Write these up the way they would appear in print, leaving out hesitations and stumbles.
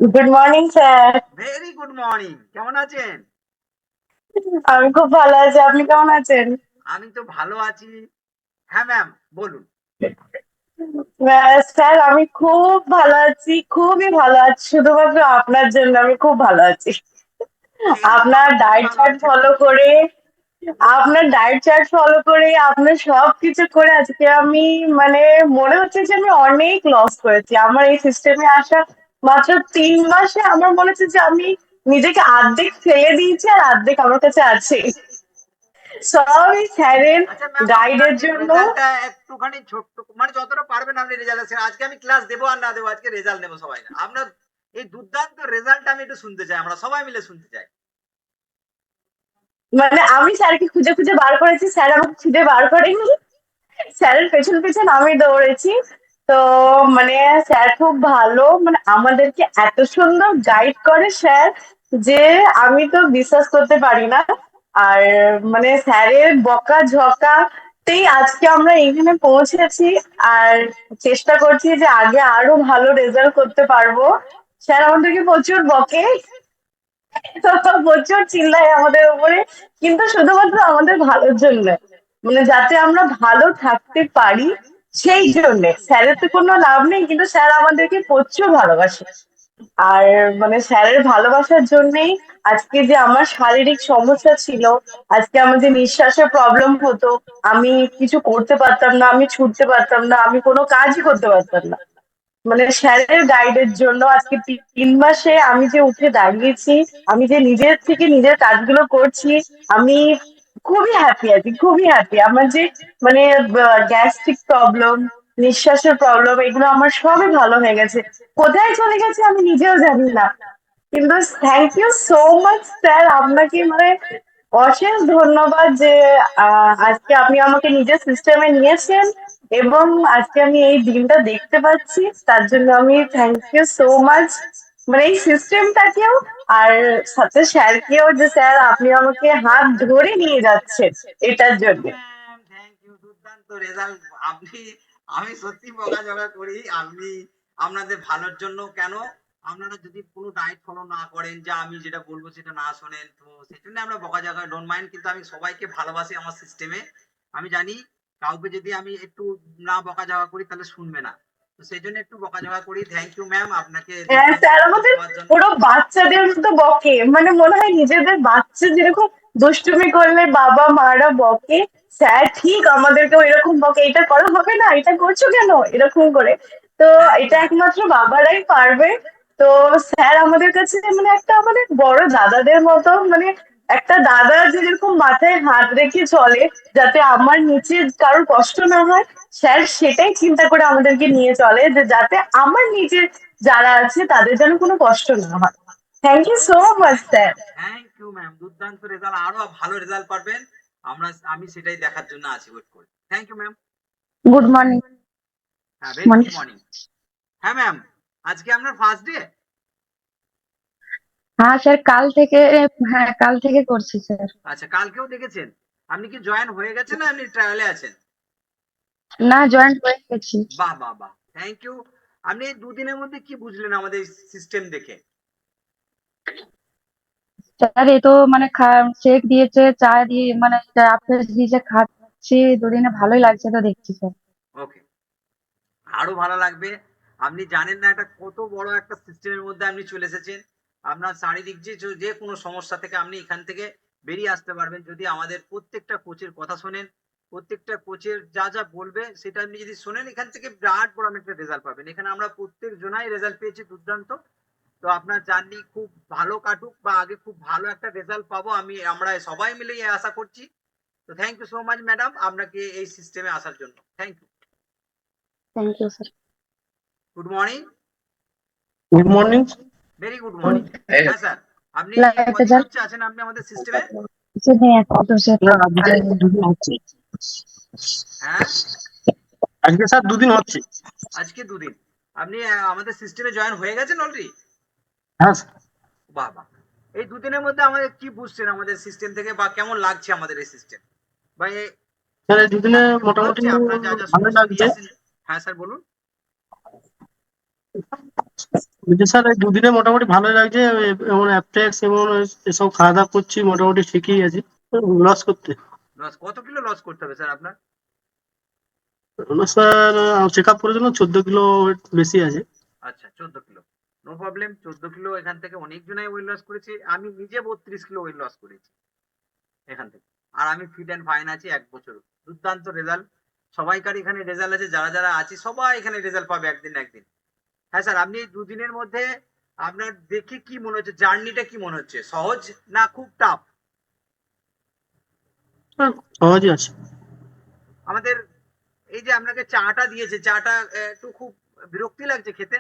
Good morning sir. Very good morning. কেমন আছেন? আমি খুব ভালো আছি, আপনি কেমন আছেন? আমি তো ভালো আছি। হ্যাঁ ম্যাম, বলুন। স্যার আমি খুব ভালো আছি, খুবই ভালো আছি, শুধুমাত্র আপনার জন্য আমি খুব ভালো আছি। সেই জন্য আপনার আপনি খুব ডায়েট ভালো চার্ট আছেন? ফলো করে, আপনার ডায়েট চার্ট ফলো করে, আপনার সবকিছু করে আজকে আমি মানে মনে হচ্ছে যে আমি অনেক লস করেছি। আমার এই সিস্টেমে আসা মাত্র 3 মাসে আমার মনে হচ্ছে যে আমি নিজেকে অর্ধেক ফেলে দিয়েছি আর অর্ধেক আমার কাছে আছে। সবই স্যারের আচ্ছা ম্যাম, আপনার গাইডের যে জন্য। রেজাল্টটা একটুখানি ছোট্ট, মানে যতটা পারবেন আপনি রেজাল্ট আছেন। আজকে আমি ক্লাস দেবো আর না দেবো, আজকে রেজাল্ট নেবো সবাই। আপনার এই দুর্দান্ত রেজাল্ট আমি একটু শুনতে চাই, আমরা সবাই মিলে শুনতে চাই। মানে আমি স্যারকে খুঁজে খুঁজে বার করেছি, স্যার আমাকে খুঁজে বার করেনি। স্যারের পেছন পেছন আমি দৌড়েছি। তো মানে স্যার খুব ভালো, মানে আমাদেরকে এত সুন্দর গাইড করে স্যার, যে আমি তো বিশ্বাস করতে পারি না। আর মানে স্যারের বকা ঝকাতেই আজকে আমরা এখানে পৌঁছেছি। আর চেষ্টা করছি যে আগে আরো ভালো রেজাল্ট করতে পারবো। স্যার আমাদেরকে প্রচুর বকে, প্রচুর চিল্লায় আমাদের উপরে, কিন্তু শুধুমাত্র আমাদের ভালোর জন্য, মানে যাতে আমরা ভালো থাকতে পারি সেই জন্য। স্যারের তো কোনো লাভ নেই, কিন্তু স্যার আমাদেরকে প্রচুর ভালোবাসে। আর মানে স্যারের ভালোবাসার জন্যেই আজকে যে আমার শারীরিক সমস্যা ছিল, আজকে আমার যে নিঃশ্বাসের প্রবলেম হতো, আমি কিছু করতে পারতাম না, আমি ছুটতে পারতাম না, আমি কোনো কাজই করতে পারতাম না, মানে স্যারের গাইডের জন্য আজকে 3 মাসে আমি যে উঠে দাঁড়িয়েছি, আমি যে নিজের থেকে নিজের কাজগুলো করছি, আমি খুবই হ্যাপি আছি, খুবই হ্যাপি। আমার যে মানে গ্যাস্ট্রিক প্রবলেম, নিঃশ্বাসের প্রবলেম, এগুলো আমার সবই ভালো হয়ে গেছে। কোথায় চলে গেছে আমি নিজেও জানি না। কিন্তু thank you so much sir, আপনাকে মানে অশেষ ধন্যবাদ যে আজকে আপনি আমাকে নিজের সিস্টেমে নিয়েছেন এবং আজকে আমি এই দিনটা দেখতে পাচ্ছি। তার জন্য আমি থ্যাংক ইউ সো মাচ, মানে এই সিস্টেমটাকেও, আর সাথে স্যারকেও, যে স্যার আপনি আমাকে হাত ধরে নিয়ে যাচ্ছেন এটার থ্যাংক ইউ জন্য। Ma'am, thank you. দুর্দান্ত রেজাল্ট। আপনি, আমি সত্যি বকাঝকা করি আপনি আপনাদের ভালোর জন্য। কেন, আপনারা যদি কোনো ডায়েট ফলো না করেন, যা আমি যেটা বলবো সেটা না শোনেন, তো সেই জন্য আমরা বকাঝকা ডোন্ট মাইন্ড, কিন্তু আমি সবাইকে ভালোবাসি আমার সিস্টেমে। আমি জানি কাউকে যদি আমি একটু না বকাঝকা করি তাহলে শুনবে না, তো সেই জন্য একটু বকাঝকা করি। থ্যাংক ইউ ম্যাম, আপনাকে হ্যাঁ দুর্দান্ত স্যার রেজাল্ট আমাদের দেওয়ার জন্য। পুরো বাচ্চাদের মতো বকে, মানে মনে হয় নিজেদের বাচ্চা যেরকম দুষ্টুমি করলে বাবা মারা বকে, স্যার ঠিক আমাদেরকেও এরকম বকে, এটা করা হবে না, এটা করছো কেন, এরকম করে। তো থ্যাংক ইউ এটা ম্যাম। একমাত্র বাবারাই পারবে। তো স্যার আমাদের কাছে মানে একটা আমাদের বড় দাদাদের মতো, মানে একটা দাদা যেরকম মাথায় হাত রেখে চলে যাতে আমার নিচে কারোর কষ্ট না হয়, স্যার সেটাই চিন্তা করে আমাদেরকে নিয়ে চলে, যে যাতে আমার নিচে যারা আছে তাদের যেন কোনো কষ্ট না হয়। Thank you so much sir. Thank you ma'am, দুর্দান্ত রেজাল্ট, আরো ভালো রেজাল্ট পারবেন। আমি সেটাই দেখার জন্য আছি, ওয়েট করি। Thank you ma'am. Good morning. হ্যাঁ, ভেরি গুড মর্নিং। হ্যাঁ ম্যাম, আজকে আপনার ফার্স্ট ডে? হ্যাঁ স্যার, কাল থেকে। হ্যাঁ, কাল থেকে করছি স্যার। আচ্ছা, কালকেও দেখেছেন? আপনি কি জয়েন হয়ে গেছেন না আপনি ট্রায়ালে আছেন? না, জয়েন্ট হয়ে গেছি। বাহ বাহ বাহ, থ্যাংক ইউ। আপনি এই দুদিনের মধ্যে কি বুঝলেন আমাদের সিস্টেম দেখে? স্যার এ তো মানে শেক দিয়েছে, চা দিয়ে মানে আপেল দিয়েছে, খাচ্ছি দুদিনে, ভালোই লাগছে তো দেখছি স্যার। ওকে, আরো ভালো লাগবে। আপনি জানেন না এটা কত বড় একটা সিস্টেমের মধ্যে আপনি চলে এসেছেন। আপনার শারীরিক যে যে কোনো সমস্যা থেকে আপনি এখান থেকে বেরিয়ে আসতে পারবেন যদি আমাদের প্রত্যেকটা কোচের কথা শোনেন। প্রত্যেকটা কোচের যা যা বলবে সেটা আপনি যদি শোনেন, এখান থেকে বিরাট বড় একটা রেজাল্ট পাবেন। এখানে আমরা প্রত্যেক জনাই রেজাল্ট পেয়েছি দুর্দান্ত। তো আপনার জার্নি খুব ভালো কাটুক, বা আগে খুব ভালো একটা রেজাল্ট পাবো, আমরা সবাই মিলে এই আশা করছি। তো thank you so much madam, আপনাকে এই সিস্টেমে আসার জন্য thank you. Thank you sir. Good morning. Good morning. Very good morning. হ্যাঁ স্যার, আপনি লাইটটা কদিন জ্বাল। হচ্ছে আছেন আপনি আমাদের সিস্টেমে? স্যার নেই এখন তো স্যার। না, আজকে দুদিন হচ্ছে। হ্যাঁ, আজকে স্যার দুদিন হচ্ছে। আজকে দুদিন। আপনি আমাদের সিস্টেমে জয়েন হয়ে গেছেন অলরেডি? হ্যাঁ স্যার। বাহ বাহ। এই দুদিনের মধ্যে আমাদের কি বুঝছেন আমাদের সিস্টেম থেকে, বা কেমন লাগছে আমাদের এই সিস্টেম, বা স্যার এই দুদিনে আপনাকে মনে মোটামুটি হচ্ছে আপনার যা যা ভালোই সমস্যা নিয়ে লাগছে। এসেছেন? হ্যাঁ স্যার বলুন। বলছি স্যার এই দুদিনে মোটামুটি ভালোই লাগছে, এমন অ্যাপটেক্স এবং এসব খাওয়া দাওয়া করছি, মোটামুটি শিখেই আছি লস করতে। লস কত কিলো লস করতে হবে স্যার আপনার? স্যার চেক আপ করার জন্য 14 কিলো বেশি আছে। আচ্ছা 14 কিলো, নো প্রবলেম। 14 কিলো এখান থেকে অনেক জনাই ওয়েট লস করেছে, আমি নিজে 32 কিলো ওয়েট লস করেছি এখান থেকে। আর আমি ফিট অ্যান্ড ফাইন আছি 1 বছর। দুর্দান্ত রেজাল্ট, সবাইকার এখানে রেজাল্ট আছে, যারা যারা আছে সবাই এখানে রেজাল্ট পাবে একদিন না একদিন। হ্যাঁ স্যার, আপনি এই 2 দিনের মধ্যে আপনার দেখে কি মনে হচ্ছে, জার্নিটা কি মনে হচ্ছে, সহজ না খুব টাফ? স্যার সহজই আছে। আমাদের এই যে আপনাকে চাটা দিয়েছে, চাটা একটু খুব বিরক্তি লাগছে খেতে?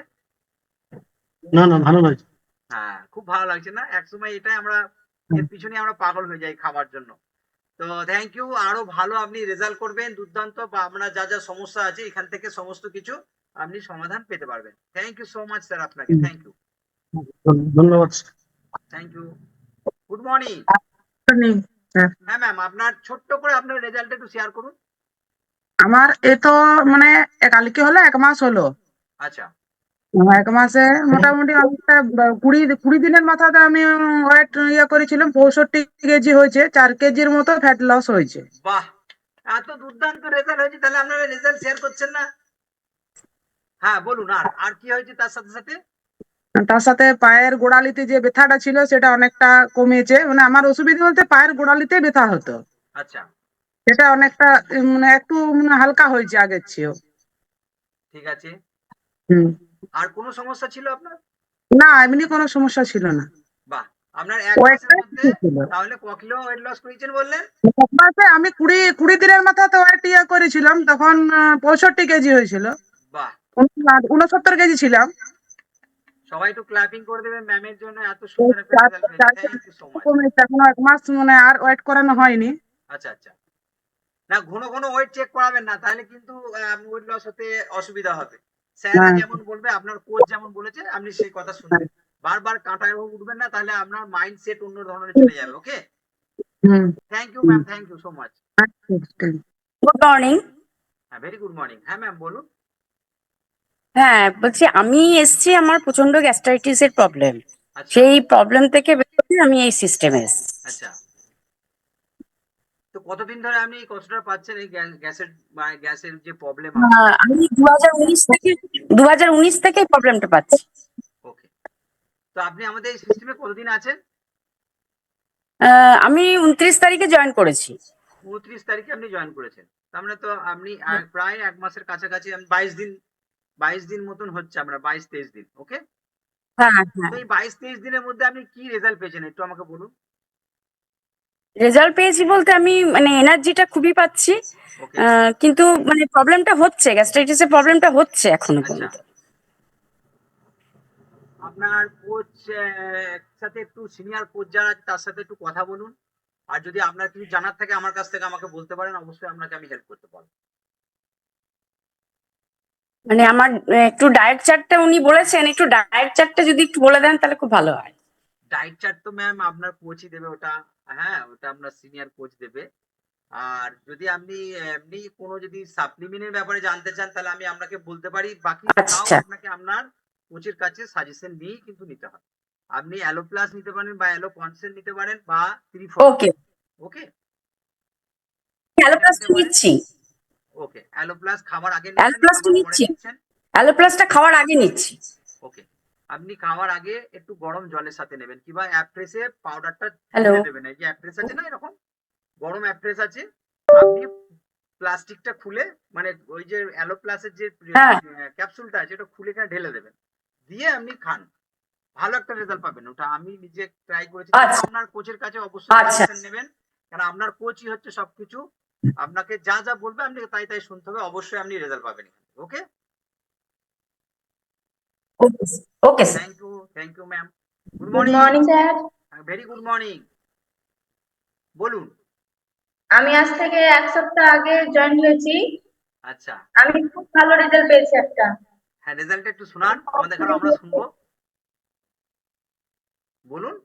না না, ভালো লাগছে। হ্যাঁ, খুব ভালো লাগছে না? একসময় এটাই আমরা এর পিছনে আমরা পাগল হয়ে যাই খাবার জন্য। তো থ্যাংক ইউ, আরো ভালো আপনি রেজাল্ট করবেন, দুর্দান্ত। বা আপনার যা যা সমস্যা আছে এখান থেকে সমস্ত কিছু আপনি সমাধান পেতে পারবেন। Thank you so much sir, আপনাকে থ্যাংক ইউ। ধন্যবাদ sir. Thank you. Good morning. হ্যাঁ ম্যাম, আপনার ছোট্ট করে আপনার রেজাল্ট একটু শেয়ার করুন। আমার এ তো মানে কালকে হলো 1 মাস হলো। আচ্ছা 1 মাসে মোটামুটি অনেকটা 20 দিনের মাথাতে আমি ওয়েট করেছিলাম, 65 কেজি হয়েছে, 4 কেজির মতো ফ্যাট লস হয়েছে। বাহ, এত দুর্দান্ত রেজাল্ট হয়েছে, তাহলে আপনারা রেজাল্ট শেয়ার করছেন না? হ্যাঁ বলুন, আর আর কি হয়েছে তার সাথে সাথে? তার সাথে পায়ের গোড়ালিতে যে ব্যথাটা ছিল সেটা অনেকটা কমেছে, মানে আমার অসুবিধা বলতে পায়ের গোড়ালিতে ব্যথা হতো, আচ্ছা সেটা অনেকটা মানে একটু মানে হালকা হয়েছে আগের চেয়েও। ঠিক আছে। হুম। আর কোনো সমস্যা ছিল আপনার? না, এমনি কোনো সমস্যা ছিল না। বাহ, আপনার 1 মাসের ওয়েটটাই মধ্যে ঠিক ছিল। তাহলে ক কিলো ওয়েট লস করেছেন বললেন? 1 মাসে আমি 20 দিনের মাথাতে ওয়েট করেছিলাম, তখন 65 কেজি হয়েছিল। বাহ, 69 কেজি ছিলাম। সবাই একটু ক্ল্যাপিং করে দেবেন ম্যামের জন্য, এত এই সুন্দর একটা রেজাল্ট পেয়েছে। Thank you so much. কমেছে, এখনো 1 মাস মানে আর ওয়েট করানো হয়নি। আচ্ছা আচ্ছা, না ঘন ঘন ওয়েট চেক করাবেন না, তাহলে কিন্তু ওয়েট লস হতে অসুবিধা হবে। স্যাররা হ্যাঁ। যেমন বলবে, আপনার কোচ যেমন বলেছে আপনি সেই কথা শুনবেন। বারবার কাঁটায় উঠবেন না, তাহলে আপনার মাইন্ডসেট অন্য ধরনের চলে যাবে। Okay, hmm. Thank you ma'am, thank you so much. আচ্ছা। Good morning. হ্যাঁ, ভেরি গুড মর্নিং। হ্যাঁ ম্যাম বলুন। হ্যাঁ, বলছি আমি এসছি, আমার প্রচন্ড গ্যাস্ট্রাইটিস এর প্রবলেম। আচ্ছা সেই প্রবলেম থেকে বেরোতে আমি এই সিস্টেমে এসছি। আচ্ছা, তো কতদিন ধরে আপনি এই কষ্টটা পাচ্ছেন, এই গ্যাসের মানে গ্যাসের যে প্রবলেম আছে? আমি 2019 থেকে প্রবলেমটা পাচ্ছি। ওকে, তো আপনি আমাদের এই সিস্টেমে কতদিন আছেন? আমি 29 তারিখে জয়েন করেছি। 29 তারিখে আপনি জয়েন করেছেন, তার মানে তো আপনি প্রায় 1 মাসের কাছাকাছি, 22 দিন, 22 দিন মতন হচ্ছে, আমরা 22-23 দিন। ওকে, হ্যাঁ হ্যাঁ, তো এই 22-23 দিনের মধ্যে আপনি কি রেজাল্ট পেয়েছেন একটু আমাকে বলুন। রেজাল্ট পেয়েছি বলতে আমি মানে এনার্জিটা খুবই পাচ্ছি, ওকে কিন্তু মানে প্রবলেমটা হচ্ছে, গ্যাস্ট্রাইটিসের প্রবলেমটা হচ্ছে এখনো আচ্ছা, পর্যন্ত। আপনার কোচ সাথে একটু সিনিয়র কোচ যারা আছে তার সাথে একটু কথা বলুন। আর যদি আপনার কিছু জানার থাকে আমার কাছ থেকে আমাকে বলতে পারেন, অবশ্যই আপনাকে আমি হেল্প করতে পারবো। মানে আমার একটু ডায়েট চার্টটা উনি বলেছেন, একটু ডায়েট চার্টটা যদি একটু বলে দেন তাহলে খুব ভালো হয়। ডায়েট চার্ট তো ম্যাম আপনার কোচই দেবে ওটা। হ্যাঁ, ওটা আপনার সিনিয়র কোচ দেবে। আর যদি আপনি এমনি কোনো যদি সাপ্লিমেন্টের ব্যাপারে জানতে চান তাহলে আমি আপনাকে বলতে পারি, বাকি তাও আচ্ছা, আপনাকে আপনার কোচের কাছে সাজেশন নিয়েই কিন্তু নিতে হবে। আপনি অ্যালো প্লাস নিতে পারেন বা অ্যালো কনসেন্ট নিতে পারেন বা 3-4। ওকে। ওকে, এটা নিতে অ্যালোপ্লাস্টটা পারেন। নিচ্ছি, ওকে, অ্যালো প্লাস খাবার আগে নিচ্ছেন না অ্যালোপ্লাস্টটা খাবার পরে নিচ্ছি, নিচ্ছেন? অ্যালোপ্লাসটা খাওয়ার আগে নিচ্ছি। ওকে, আপনি খাওয়ার আগে একটু গরম জলের সাথে নেবেন, কিংবা অ্যাপ্রেসে পাউডারটা হ্যালো। ঢেলে দেবেন। এই যে অ্যাপ্রেস আছে না, এরকম গরম অ্যাপ্রেস আছে, আপনি প্লাস্টিকটা খুলে, মানে ওই যে অ্যালো প্লাসের যে হ্যাঁ। ক্যাপসুলটা আছে ওটা খুলে এখানে ঢেলে দেবেন, দিয়ে আপনি খান, ভালো একটা রেজাল্ট পাবেন। ওটা আমি নিজে ট্রাই করেছি। কিন্তু আচ্ছা আপনার কোচের কাছে অবশ্যই আচ্ছা, সাজেশন নেবেন, কারণ আপনার কোচই হচ্ছে সবকিছু। আপনাকে যা যা বলবে আপনি তাই তাই শুনতে হবে, অবশ্যই আপনি রেজাল্ট পাবেন। Okay, okay okay sir. Thank you ma'am. Good good morning. Morning sir. Very good morning, বলুন। আমি আজ থেকে 1 সপ্তাহ আগে জয়েন হয়েছি। আচ্ছা, আমি খুব ভালো রেজাল্ট পেয়েছি একটা। হ্যাঁ রেজাল্টটা একটু শোনান আমাদের, কারণ আমরা শুনবো, বলুন।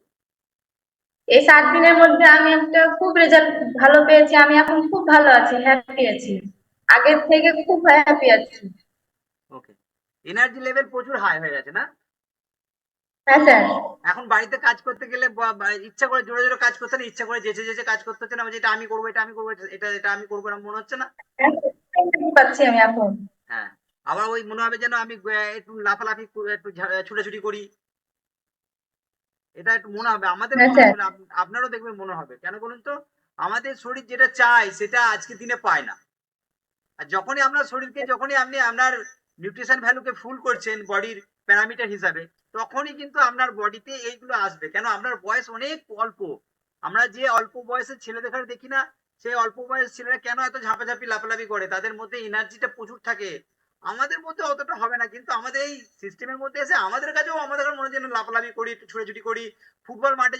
এই 7 দিনের মধ্যে আমি একটা খুব রেজাল্ট ভালো পেয়েছি। আমি এখন খুব ভালো আছি, হ্যাপি আছি, আগের থেকে খুব হ্যাপি আছি। ওকে, এনার্জি লেভেল প্রচুর হাই হয়ে গেছে না? হ্যাঁ স্যার। এখন বাড়িতে কাজ করতে গেলে ইচ্ছা করে জোরে জোরে কাজ করতে না, ইচ্ছা করে যেচে যেচে কাজ করতে হচ্ছে না, যে এটা আমি করবো, এটা আমি করবো, এটা এটা আমি করবো না মনে হচ্ছে না? পাচ্ছি আমি এখন। হ্যাঁ, আবার ওই মনে হবে যেন আমি একটু লাফালাফি একটু ছুটাছুটি করি, এটা একটু মনে হবে, আমাদের হ্যাঁ মনে স্যার। হবে না, আপনারও দেখবেন মনে হবে। কেন বলুন তো? আমাদের শরীর যেটা চায় সেটা আজকের দিনে পায় না। আর যখনই আপনার শরীরকে, যখনই আপনি আপনার নিউট্রিশন ভ্যালুকে ফুল করছেন বডির প্যারামিটার হিসাবে, তখনই কিন্তু আপনার বডিতে এইগুলো আসবে। কেন? আপনার বয়স অনেক অল্প। আমরা যে অল্প বয়সের ছেলেদের দেখি না, সেই অল্প বয়সের ছেলেরা কেন এত ঝাঁপাঝাঁপি লাফালাফি করে? তাদের মধ্যে এনার্জিটা প্রচুর থাকে। আমাদের মধ্যে অতটা হবে না, কিন্তু আমাদের এই সিস্টেমের মধ্যে এসে আমাদের কাছেও আমাদের মনে হচ্ছে যেন লাফালাফি করি, একটু ছুটাছুটি করি। ফুটবল মাঠে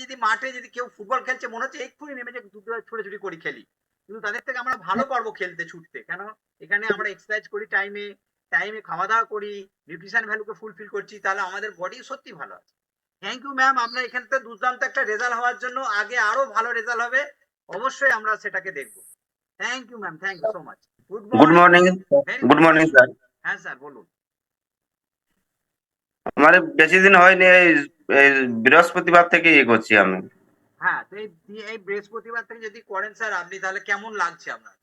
যদি কেউ ফুটবল খেলছে, মনে হচ্ছে এক্ষুনি নেমে যে ছুটাছুটি করি, খেলি। কিন্তু তাদের থেকে আমরা ভালো পারবো খেলতে, ছুটতে। কেন? এখানে আমরা এক্সারসাইজ করি টাইমে, টাইমে খাওয়া দাওয়া করি, নিউট্রিশন ভ্যালুকে ফুলফিল করছি, তাহলে আমাদের বডি সত্যি ভালো আছে। থ্যাংক ইউ ম্যাম, আপনার এখান থেকে দুর্দান্ত একটা রেজাল্ট হওয়ার জন্য। আগে আরো ভালো রেজাল্ট হবে, অবশ্যই আমরা সেটাকে দেখবো। Thank you ma'am, thank you so much. Good good morning. Morning. Very good morning sir. হ্যাঁ স্যার বলুন। আমার বেশি দিন হয়নি, এই বৃহস্পতিবার থেকে ইয়ে করছি আমি। হ্যাঁ, তো এই বৃহস্পতিবার থেকে যদি করেন স্যার আপনি, তাহলে কেমন লাগছে আপনার?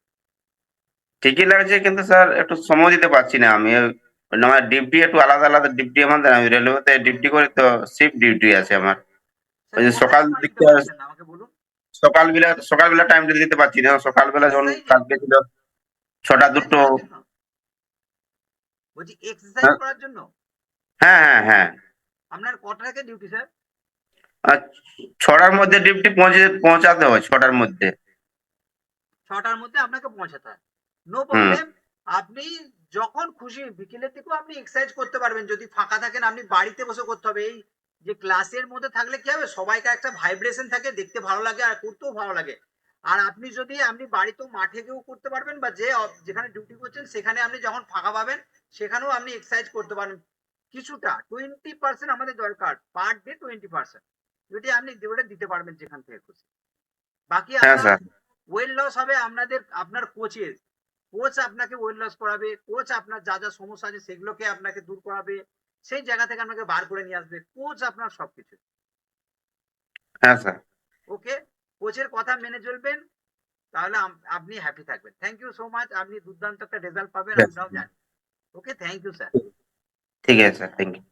ঠিকই লাগছে, কিন্তু স্যার একটু সময় দিতে পারছি না আমি। আমার ডিউটি একটু আলাদা আলাদা ডিউটি আমাদের, আমি রেলওয়েতে ডিউটি করি তো, শিফট ডিউটি আছে আমার। স্যার ওই যে কোথায় সকাল সময় দিতে দিকটা, পারছেন না আমাকে বলুন। সকালবেলা টাইমটা দিতে পারছি না। সকালবেলা যখন এক্সারসাইজে, কালকে ছিল 6টা এক্সারসাইজ 2টো। করার জন্য বলছি, এক্সারসাইজ হ্যাঁ করার জন্য। হ্যাঁ হ্যাঁ হ্যাঁ। আপনার কটা থেকে ডিউটি স্যার? আর 6টার মধ্যে ডিউটি পৌঁছাতে হয়, 6টার মধ্যে। 6টার মধ্যে আপনাকে পৌঁছাতে হয়। নো হুম। প্রবলেম। আপনি যখন খুশি বিকেলের দিকেও আপনি এক্সারসাইজ করতে পারবেন, যদি ফাঁকা থাকেন। আপনি বাড়িতে বসে করতে হবে। এই যে ক্লাসের মধ্যে থাকলে কি হবে, সবাইকে একটা ভাইব্রেশন থাকে, দেখতে ভালো লাগে আর করতেও ভালো লাগে। আর আপনি যদি আপনি বাড়িতেও মাঠে গিয়েও করতে পারবেন, বা যেখানে ডিউটি করছেন সেখানে আপনি যখন ফাঁকা পাবেন সেখানেও আপনি এক্সারসাইজ করতে পারেন। কিছুটা 20% আমাদের দরকার, পার ডে 20%, যদি আপনি ওটা দিতে পারবেন যেখান থেকে খুশি। বাকি হ্যাঁ আপনার স্যার। ওয়েট লস হবে আপনার কোচের। কোচ আপনাকে ওয়েট লস করাবে, কোচ আপনার যা যা সমস্যা আছে সেগুলোকে আপনাকে দূর করাবে, সেই জায়গা থেকে আপনাকে বার করে নিয়ে আসবে। কোচ আপনার সবকিছু। হ্যাঁ স্যার। ওকে, কোচের কথা মেনে চলবেন, তাহলে আপনি হ্যাপি থাকবেন। থ্যাংক ইউ সো মাচ, আপনি দুর্দান্ত একটা রেজাল্ট পাবেন, আমরাও জানি। ওকে, থ্যাংক ইউ স্যার। ঠিক আছে স্যার, থ্যাংক ইউ।